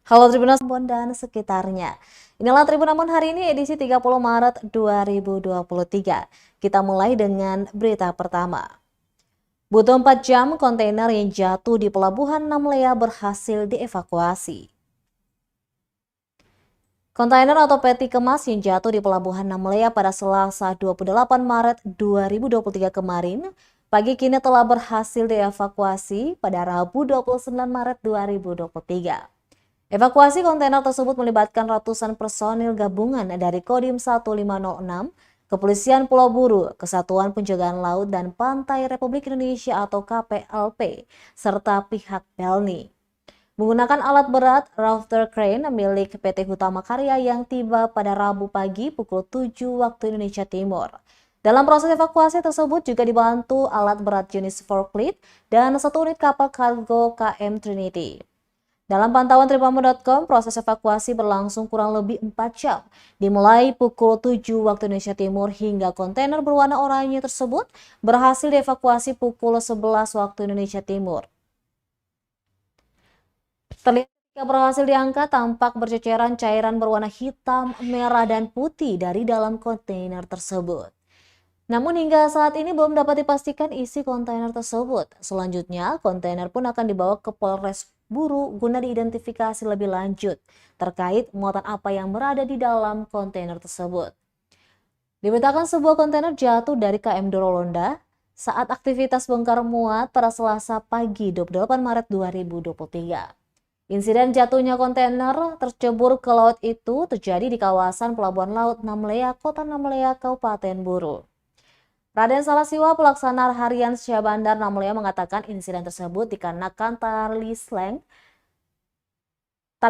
Halo Tribuners Ambon dan sekitarnya. Inilah Tribun Ambon hari ini edisi 30 Maret 2023. Kita mulai dengan berita pertama. Butuh 4 jam kontainer yang jatuh di Pelabuhan Namlea berhasil dievakuasi. Kontainer atau peti kemas yang jatuh di Pelabuhan Namlea pada Selasa 28 Maret 2023 kemarin, pagi kini telah berhasil dievakuasi pada Rabu 29 Maret 2023. Evakuasi kontainer tersebut melibatkan ratusan personil gabungan dari Kodim 1506, Kepolisian Pulau Buru, Kesatuan Penjagaan Laut dan Pantai Republik Indonesia atau KPLP, serta pihak Pelni. Menggunakan alat berat rafter crane milik PT Hutama Karya yang tiba pada Rabu pagi pukul 7 waktu Indonesia Timur. Dalam proses evakuasi tersebut juga dibantu alat berat jenis forklift dan satu unit kapal kargo KM Trinity. Dalam pantauan tribunambon.com, proses evakuasi berlangsung kurang lebih 4 jam, dimulai pukul 7 waktu Indonesia Timur hingga kontainer berwarna oranye tersebut berhasil dievakuasi pukul 11 waktu Indonesia Timur. Terlihat ketika berhasil diangkat, tampak berceceran cairan berwarna hitam, merah, dan putih dari dalam kontainer tersebut. Namun hingga saat ini belum dapat dipastikan isi kontainer tersebut. Selanjutnya, kontainer pun akan dibawa ke Polres Buru guna diidentifikasi lebih lanjut terkait muatan apa yang berada di dalam kontainer tersebut. Diberitakan sebuah kontainer jatuh dari KM Dorolonda saat aktivitas bongkar muat pada Selasa pagi 28 Maret 2023. Insiden jatuhnya kontainer tercebur ke laut itu terjadi di kawasan Pelabuhan Laut Namlea, Kota Namlea, Kabupaten Buru. Raden Salasiwa, pelaksana harian Syah Bandar Namlea, mengatakan insiden tersebut dikarenakan tali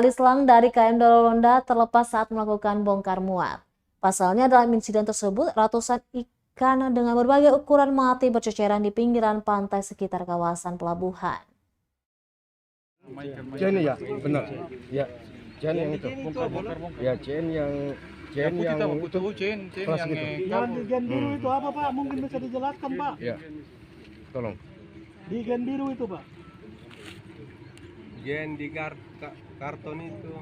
selang dari KM Dorolonda terlepas saat melakukan bongkar muat. Pasalnya dalam insiden tersebut ratusan ikan dengan berbagai ukuran mati berceceran di pinggiran pantai sekitar kawasan pelabuhan. Jen ya, benar. Ya, Jen yang itu. Ya, Jen yang Jen yang yang butuh Jen yang Yang di gen biru itu apa Pak? Mungkin bisa dijelaskan Pak. ya, tolong. Di gen biru itu Pak. Jen di karton itu.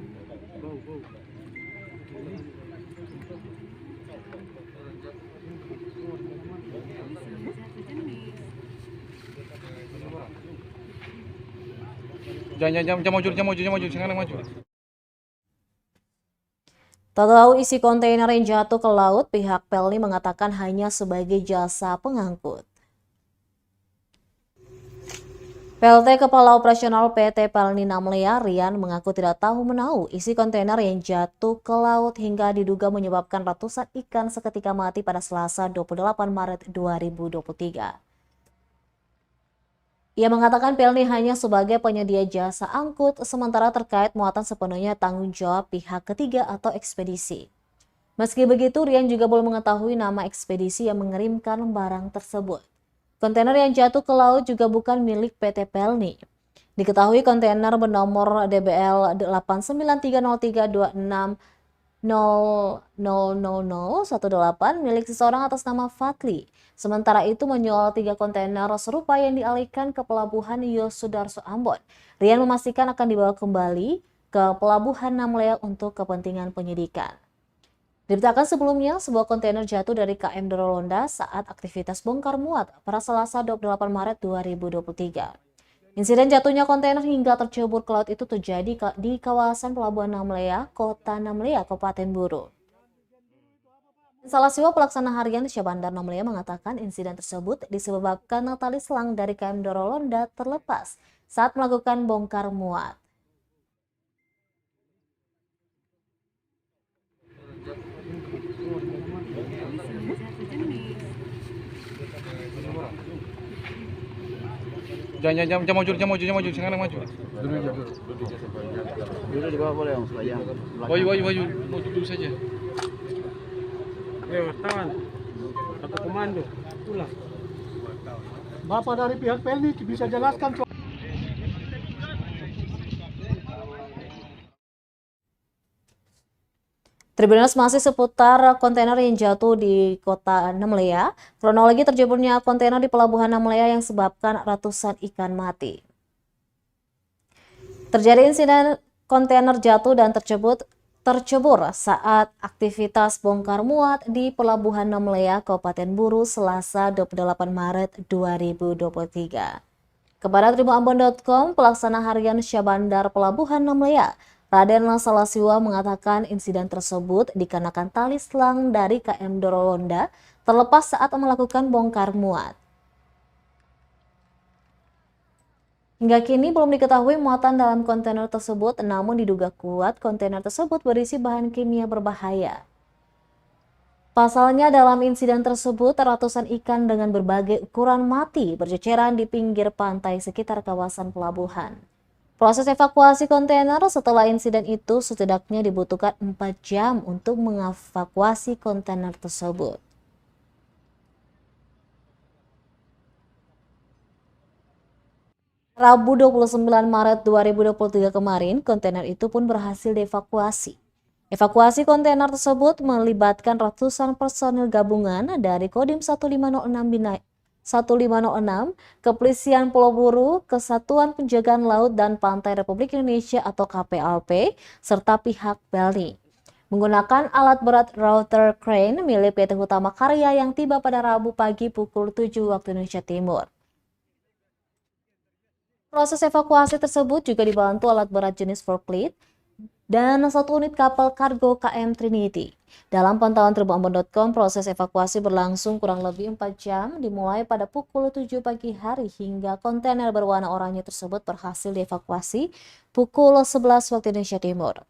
Jangan maju, sekarang maju. Tak tahu isi kontainer yang jatuh ke laut, pihak Pelni mengatakan hanya sebagai jasa pengangkut. PLT Kepala Operasional PT Pelni Namlea, Rian, mengaku tidak tahu menahu isi kontainer yang jatuh ke laut hingga diduga menyebabkan ratusan ikan seketika mati pada Selasa 28 Maret 2023. Ia mengatakan Pelni hanya sebagai penyedia jasa angkut, sementara terkait muatan sepenuhnya tanggung jawab pihak ketiga atau ekspedisi. Meski begitu, Rian juga belum mengetahui nama ekspedisi yang mengirimkan barang tersebut. Kontainer yang jatuh ke laut juga bukan milik PT Pelni. Diketahui kontainer bernomor DBL 8930326 00018 milik seseorang atas nama Fatli. Sementara itu menjual 3 kontainer serupa yang dialihkan ke Pelabuhan Yosudarso Ambon. Rian memastikan akan dibawa kembali ke Pelabuhan Namlea untuk kepentingan penyidikan. Diberitakan sebelumnya, sebuah kontainer jatuh dari KM Dorolonda saat aktivitas bongkar muat pada Selasa 28 Maret 2023. Insiden jatuhnya kontainer hingga tercebur ke laut itu terjadi di kawasan Pelabuhan Namlea, Kota Namlea, Kabupaten Buru. Salasiwa, pelaksana harian Syah Bandar Namlea, mengatakan insiden tersebut disebabkan tali selang dari KM Dorolonda terlepas saat melakukan bongkar muat. Jangan maju, sekarang maju. Dulu di bawah boleh, Om, supaya. Waju, maju dulu saja. Wartawan atau komando. Itulah. Bapak dari pihak Pelni bisa jelaskan soal Tribuners masih seputar kontainer yang jatuh di Kota Namlea. Kronologi terceburnya kontainer di Pelabuhan Namlea yang sebabkan ratusan ikan mati. Terjadi insiden kontainer jatuh dan tercebur saat aktivitas bongkar muat di Pelabuhan Namlea, Kabupaten Buru, Selasa 28 Maret 2023. Kepada tribunambon.com, pelaksana harian Syahbandar Pelabuhan Namlea, Raden Salasiwa mengatakan insiden tersebut dikarenakan tali selang dari KM Dorolonda terlepas saat melakukan bongkar muat. Hingga kini belum diketahui muatan dalam kontainer tersebut, namun diduga kuat kontainer tersebut berisi bahan kimia berbahaya. Pasalnya dalam insiden tersebut, ratusan ikan dengan berbagai ukuran mati berceceran di pinggir pantai sekitar kawasan pelabuhan. Proses evakuasi kontainer setelah insiden itu setidaknya dibutuhkan 4 jam untuk mengevakuasi kontainer tersebut. Rabu 29 Maret 2023 kemarin, kontainer itu pun berhasil dievakuasi. Evakuasi kontainer tersebut melibatkan ratusan personil gabungan dari Kodim 1506 Kepolisian Pulau Buru, Kesatuan Penjagaan Laut dan Pantai Republik Indonesia atau KPLP, serta pihak Pelni. Menggunakan alat berat router crane milik PT Hutama Karya yang tiba pada Rabu pagi pukul 7 waktu Indonesia Timur. Proses evakuasi tersebut juga dibantu alat berat jenis forklift dan 1 unit kapal kargo KM Trinity. Dalam pantauan tribunambon.com, proses evakuasi berlangsung kurang lebih 4 jam, dimulai pada pukul 7 pagi hari hingga kontainer berwarna oranye tersebut berhasil dievakuasi pukul 11 waktu Indonesia Timur.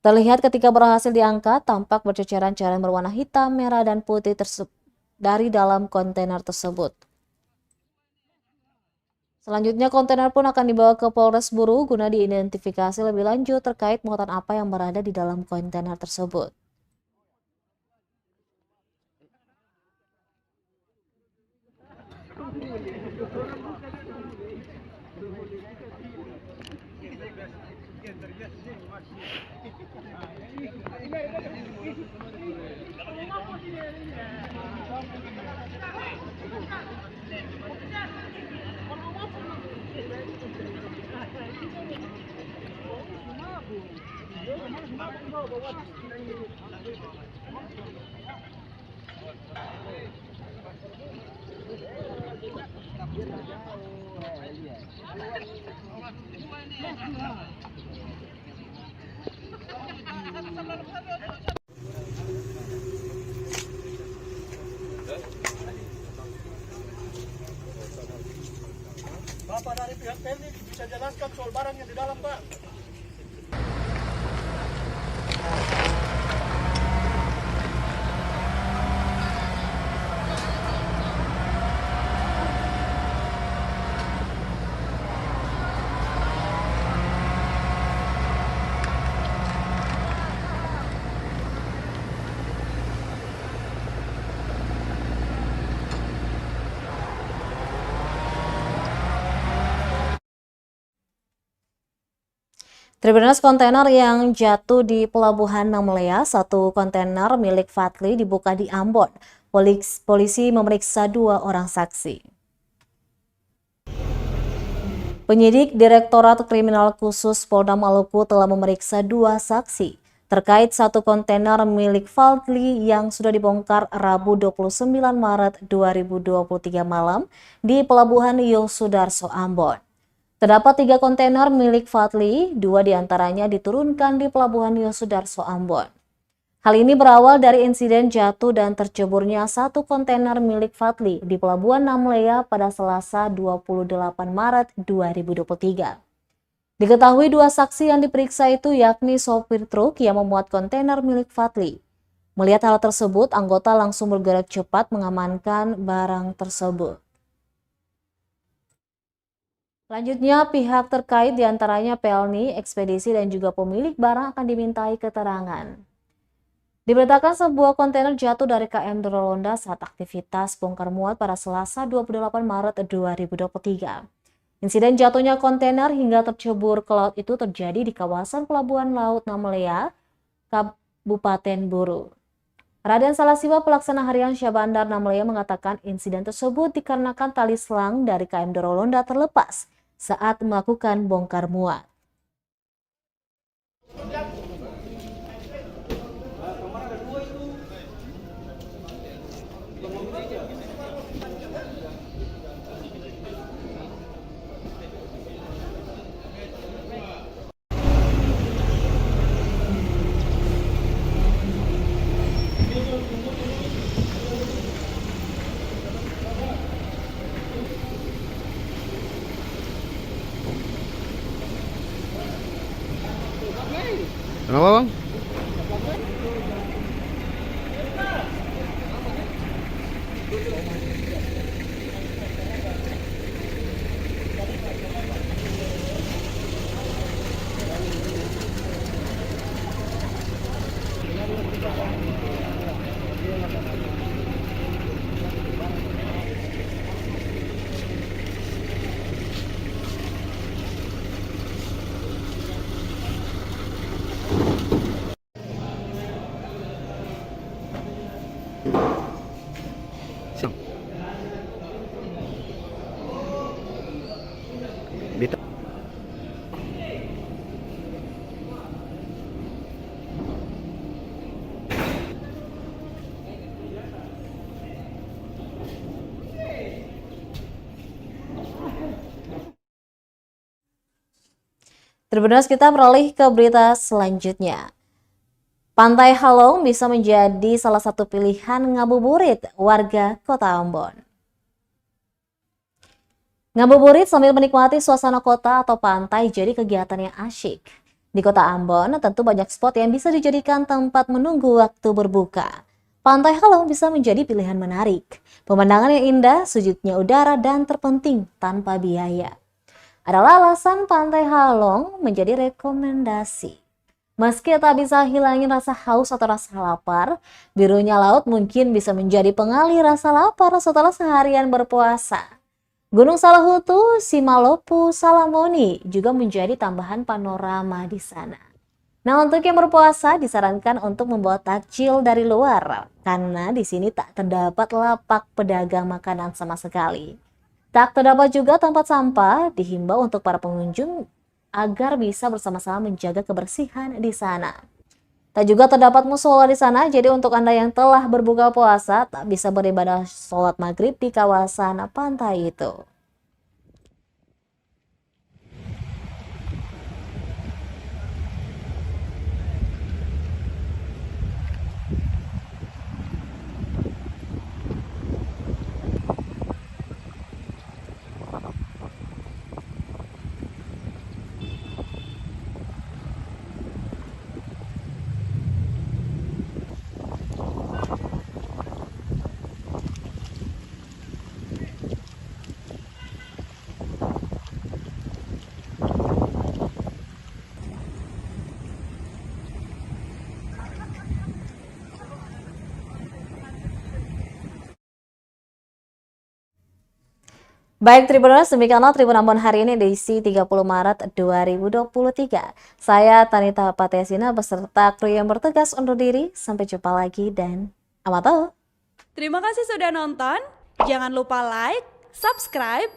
Terlihat ketika berhasil diangkat, tampak berceceran cairan berwarna hitam, merah, dan putih dari dalam kontainer tersebut. Selanjutnya, kontainer pun akan dibawa ke Polres Buru guna diidentifikasi lebih lanjut terkait muatan apa yang berada di dalam kontainer tersebut. Bapak dari pihak Pelni bisa jelaskan soal barang yang di dalam, Pak? Tribuners, kontainer yang jatuh di Pelabuhan Namlea, 1 kontainer milik Fadli dibuka di Ambon. Polisi memeriksa 2 orang saksi. Penyidik Direktorat Kriminal Khusus Polda Maluku telah memeriksa 2 saksi terkait 1 kontainer milik Fadli yang sudah dibongkar Rabu 29 Maret 2023 malam di Pelabuhan Yosudarso, Ambon. Terdapat 3 kontainer milik Fadli, 2 diantaranya diturunkan di Pelabuhan Yosudarso, Ambon. Hal ini berawal dari insiden jatuh dan terceburnya 1 kontainer milik Fadli di Pelabuhan Namlea pada Selasa 28 Maret 2023. Diketahui 2 saksi yang diperiksa itu yakni sopir truk yang memuat kontainer milik Fadli. Melihat hal tersebut, anggota langsung bergerak cepat mengamankan barang tersebut. Selanjutnya, pihak terkait diantaranya Pelni, ekspedisi, dan juga pemilik barang akan dimintai keterangan. Diberitakan sebuah kontainer jatuh dari KM Dorolonda saat aktivitas bongkar muat pada Selasa 28 Maret 2023. Insiden jatuhnya kontainer hingga tercebur ke laut itu terjadi di kawasan Pelabuhan Laut Namlea, Kabupaten Buru. Raden Salasiwa, pelaksana harian Syahbandar Namlea, mengatakan insiden tersebut dikarenakan tali selang dari KM Dorolonda terlepas saat melakukan bongkar muat. Kenapa bang? Siang. Bita. Tribuners, kita beralih ke berita selanjutnya. Pantai Halong bisa menjadi salah satu pilihan ngabuburit warga Kota Ambon. Ngabuburit sambil menikmati suasana kota atau pantai jadi kegiatan yang asyik. Di Kota Ambon, tentu banyak spot yang bisa dijadikan tempat menunggu waktu berbuka. Pantai Halong bisa menjadi pilihan menarik. Pemandangan yang indah, sejuknya udara, dan terpenting tanpa biaya adalah alasan Pantai Halong menjadi rekomendasi. Meski tak bisa hilangin rasa haus atau rasa lapar, birunya laut mungkin bisa menjadi pengalih rasa lapar setelah seharian berpuasa. Gunung Salahutu, Simalopu, Salamoni juga menjadi tambahan panorama di sana. Nah, untuk yang berpuasa disarankan untuk membawa takjil dari luar, karena di sini tak terdapat lapak pedagang makanan sama sekali. Tak terdapat juga tempat sampah, dihimbau untuk para pengunjung agar bisa bersama-sama menjaga kebersihan di sana. Tak juga terdapat musola di sana, jadi untuk Anda yang telah berbuka puasa tak bisa beribadah sholat maghrib di kawasan pantai itu. Baik Tribuners, demikianlah Tribun Ambon hari ini edisi 30 Maret 2023. Saya Tanita Patesina beserta kru yang bertugas undur diri. Sampai jumpa lagi dan amatau. Terima kasih sudah nonton. Jangan lupa like, subscribe,